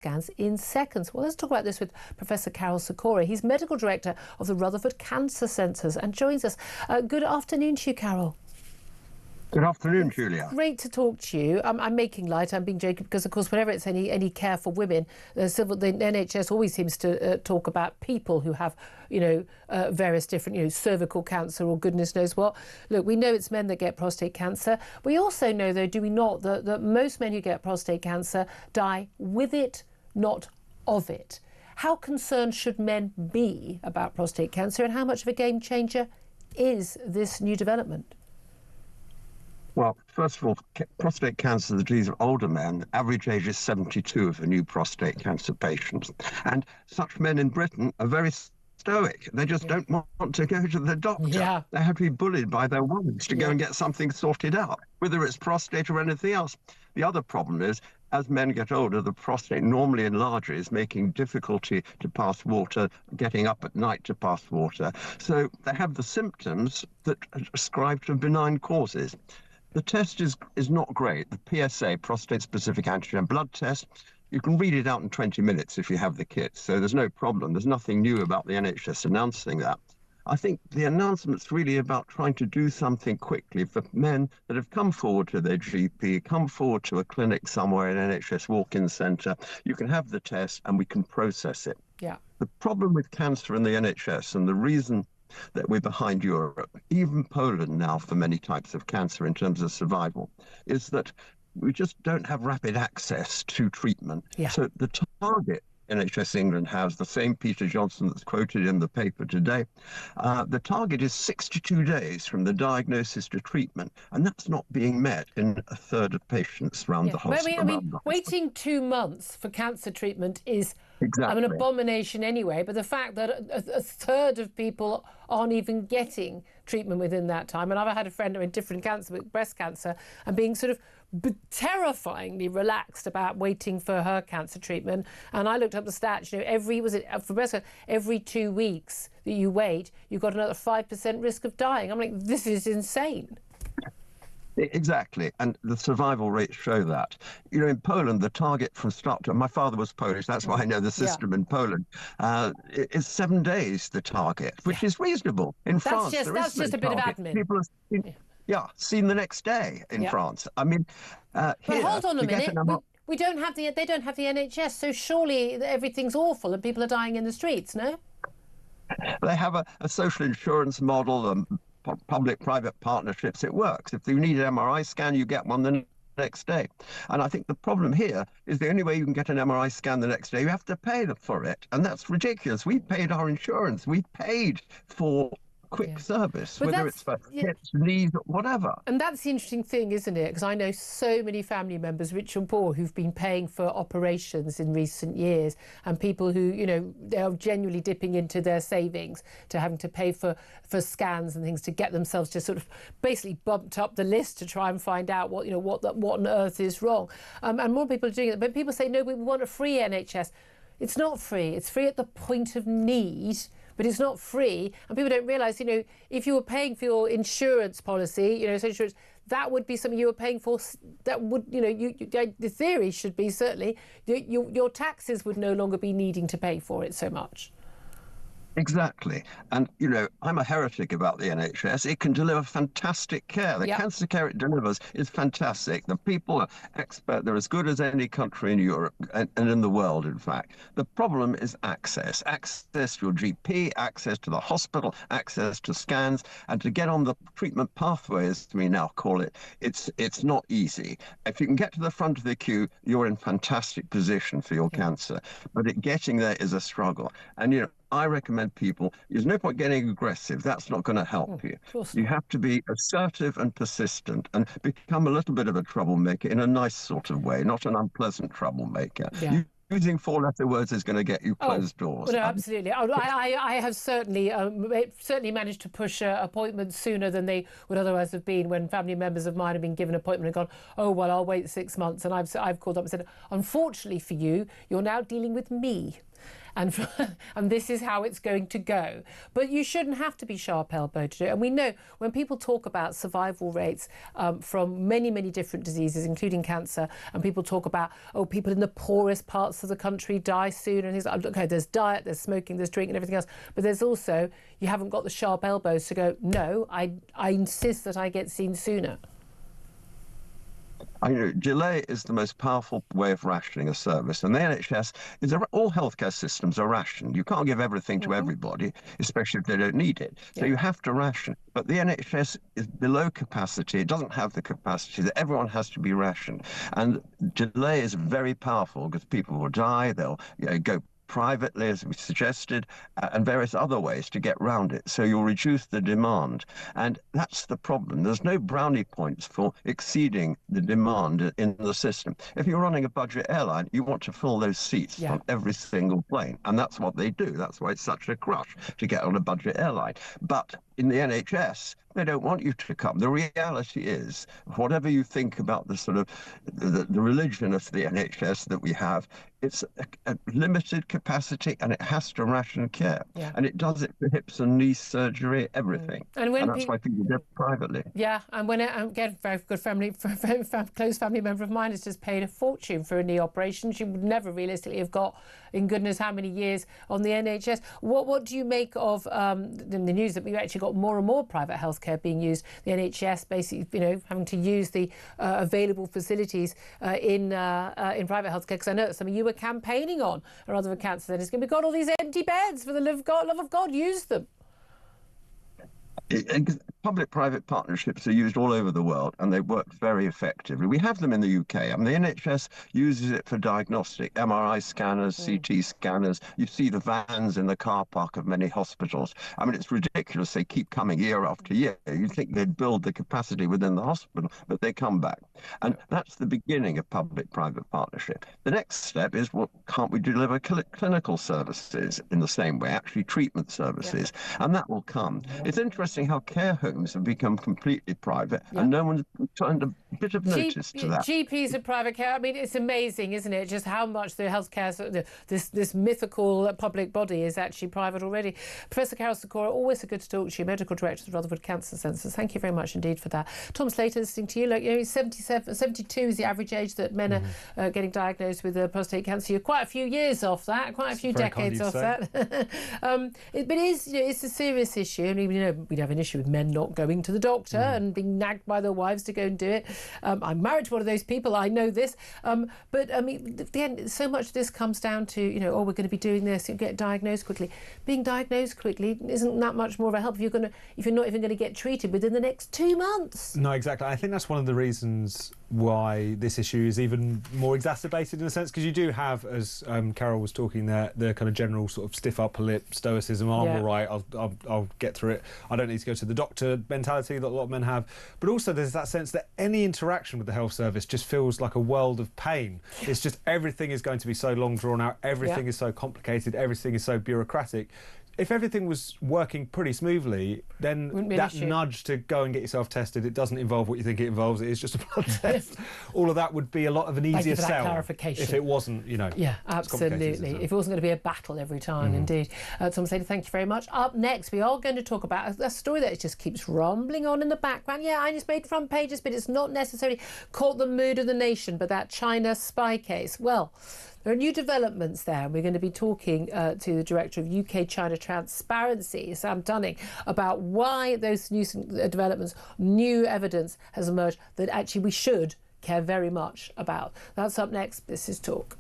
scans in seconds. Well, let's talk about this with Professor Karol Sikora. He's Medical Director of the Rutherford Cancer Centres and joins us. Good afternoon to you, Karol. Good afternoon, Julia. Great to talk to you. I'm making light. I'm being joking because, of course, whenever it's any care for women, the NHS always seems to talk about people who have, various different, cervical cancer or goodness knows what. Look, we know it's men that get prostate cancer. We also know, though, do we not, that most men who get prostate cancer die with it, not of it. How concerned should men be about prostate cancer, and how much of a game changer is this new development? Well, first of all, prostate cancer is the disease of older men. Average age is 72 of the new prostate cancer patients. And such men in Britain are very stoic. They just don't want to go to the doctor. Yeah. They have to be bullied by their wives to go and get something sorted out, whether it's prostate or anything else. The other problem is, as men get older, the prostate normally enlarges, making difficulty to pass water, getting up at night to pass water. So they have the symptoms that are ascribed to benign causes. The test is not great. The PSA, prostate-specific antigen blood test, you can read it out in 20 minutes if you have the kit, so there's no problem. There's nothing new about the NHS announcing that. I think the announcement's really about trying to do something quickly for men that have come forward to their GP, come forward to a clinic somewhere, an NHS walk-in centre. You can have the test and we can process it. Yeah. The problem with cancer in the NHS, and the reason that we're behind Europe, even Poland now for many types of cancer in terms of survival, is that we just don't have rapid access to treatment. Yeah. So the target NHS England has, the same Peter Johnson that's quoted in the paper today, the target is 62 days from the diagnosis to treatment, and that's not being met in a third of patients around the hospital. I mean, waiting 2 months for cancer treatment is exactly an abomination anyway, but the fact that a third of people aren't even getting treatment within that time, and I've had a friend with different cancer, with breast cancer, and being sort of terrifyingly relaxed about waiting for her cancer treatment. And I looked up the stats, every 2 weeks that you wait, you've got another 5% risk of dying. I'm like, this is insane. Exactly, and the survival rates show that. In Poland, the target from start to, my father was Polish, that's why I know the system in Poland, is 7 days the target, which is reasonable. In France, that's just a bit of admin. People have seen the next day in France. I mean, but here, hold on a minute. They don't have the NHS, so surely everything's awful and people are dying in the streets, no? They have a social insurance model, public-private partnerships. It works. If you need an MRI scan, you get one the next day. And I think the problem here is the only way you can get an MRI scan the next day, you have to pay for it. And that's ridiculous. We paid our insurance. We paid for quick service, but whether it's for hips, knees, whatever. And that's the interesting thing, isn't it? Because I know so many family members, rich and poor, who've been paying for operations in recent years, and people who, they are genuinely dipping into their savings to having to pay for scans and things to get themselves just sort of basically bumped up the list to try and find out what on earth is wrong. And more people are doing it. But people say, no, we want a free NHS. It's not free. It's free at the point of need, but it's not free. And people don't realise, if you were paying for your insurance policy, social insurance, that would be something you were paying for. That would, the theory should be certainly your taxes would no longer be needing to pay for it so much. Exactly. And, I'm a heretic about the NHS. It can deliver fantastic care. The cancer care it delivers is fantastic. The people are expert. They're as good as any country in Europe and in the world, in fact. The problem is access. Access to your GP, access to the hospital, access to scans, and to get on the treatment pathway, as we now call it, it's not easy. If you can get to the front of the queue, you're in fantastic position for your cancer. But getting there is a struggle. And, I recommend people, there's no point getting aggressive. That's not going to help you. You have to be assertive and persistent and become a little bit of a troublemaker in a nice sort of way, not an unpleasant troublemaker. Yeah. Using 4-letter words is going to get you closed doors. Well, no, absolutely. I have certainly managed to push appointments sooner than they would otherwise have been, when family members of mine have been given an appointment and gone, oh, well, I'll wait 6 months. And I've called up and said, unfortunately for you, you're now dealing with me. And, and this is how it's going to go. But you shouldn't have to be sharp-elbowed to do it. And we know when people talk about survival rates from many, many different diseases, including cancer, and people talk about, oh, people in the poorest parts of the country die soon, and things like, okay, there's diet, there's smoking, there's drink and everything else, but there's also, you haven't got the sharp elbows to go, no, I insist that I get seen sooner. I know delay is the most powerful way of rationing a service, and the NHS is all healthcare systems are rationed. You can't give everything to everybody, especially if they don't need it. So you have to ration. But the NHS is below capacity. It doesn't have the capacity that everyone has to be rationed, and delay is very powerful because people will die. They'll go privately, as we suggested, and various other ways to get round it. So you'll reduce the demand. And that's the problem. There's no brownie points for exceeding the demand in the system. If you're running a budget airline, you want to fill those seats on every single plane. And that's what they do. That's why it's such a crush to get on a budget airline. But in the NHS, they don't want you to come. The reality is, whatever you think about the sort of the religion of the NHS that we have, it's a limited capacity, and it has to ration care. And it does it for hips and knee surgery, everything. And that's why people go privately. Yeah, and when again, very good close family member of mine has just paid a fortune for a knee operation. She would never realistically have got, in goodness how many years, on the NHS. What do you make of the news that we've actually got more and more private healthcare being used? The NHS basically, having to use the available facilities in private healthcare, because I know that some of you were campaigning on at Rutherford Cancer Centres. We've got all these empty beds. For the love of God, use them. Public-private partnerships are used all over the world, and they work very effectively. We have them in the UK. I mean, the NHS uses it for diagnostic MRI scanners, CT scanners. You see the vans in the car park of many hospitals. I mean, it's ridiculous. They keep coming year after year. You'd think they'd build the capacity within the hospital, but they come back. And that's the beginning of public-private partnership. The next step is, well, can't we deliver clinical services in the same way, actually treatment services? And that will come. It's interesting how care homes have become completely private, and no one's turned a bit of notice to that. GPs of private care, I mean, it's amazing, isn't it, just how much the healthcare, this mythical public body is actually private already. Professor Karol Sikora, always good to talk to you, Medical Director of the Rutherford Cancer Centres. Thank you very much indeed for that. Tom Slater, listening to you, look, 72 is the average age that men are getting diagnosed with prostate cancer. You're quite a few years off that, quite a few decades off that. But it is, it's a serious issue. I mean, we'd have an issue with men not going to the doctor and being nagged by their wives to go and do it. I'm married to one of those people, I know this. But I mean, at the end, so much of this comes down to, oh, we're going to be doing this, you get diagnosed quickly. Being diagnosed quickly isn't that much more of a help if you're not even going to get treated within the next 2 months. No, exactly. I think that's one of the reasons why this issue is even more exacerbated in a sense, because you do have, as Karol was talking there, the kind of general sort of stiff upper lip stoicism. I'm all right, I'll get through it. I don't need to go to the doctor mentality that a lot of men have. But also there's that sense that any interaction with the health service just feels like a world of pain. It's just everything is going to be so long drawn out, everything is so complicated, everything is so bureaucratic. If everything was working pretty smoothly, then that nudge to go and get yourself tested, it doesn't involve what you think it involves, it is just a blood test. All of that would be a lot of an easier sell if it wasn't, Yeah, absolutely. If it wasn't going to be a battle every time, indeed. Tom Slater, thank you very much. Up next, we are going to talk about a story that just keeps rumbling on in the background. Yeah, I just made front pages, but it's not necessarily caught the mood of the nation, but that China spy case. Well, there are new developments there. We're going to be talking to the Director of UK-China Transparency, Sam Dunning, about why those new developments, new evidence has emerged that actually we should care very much about. That's up next. This is Talk.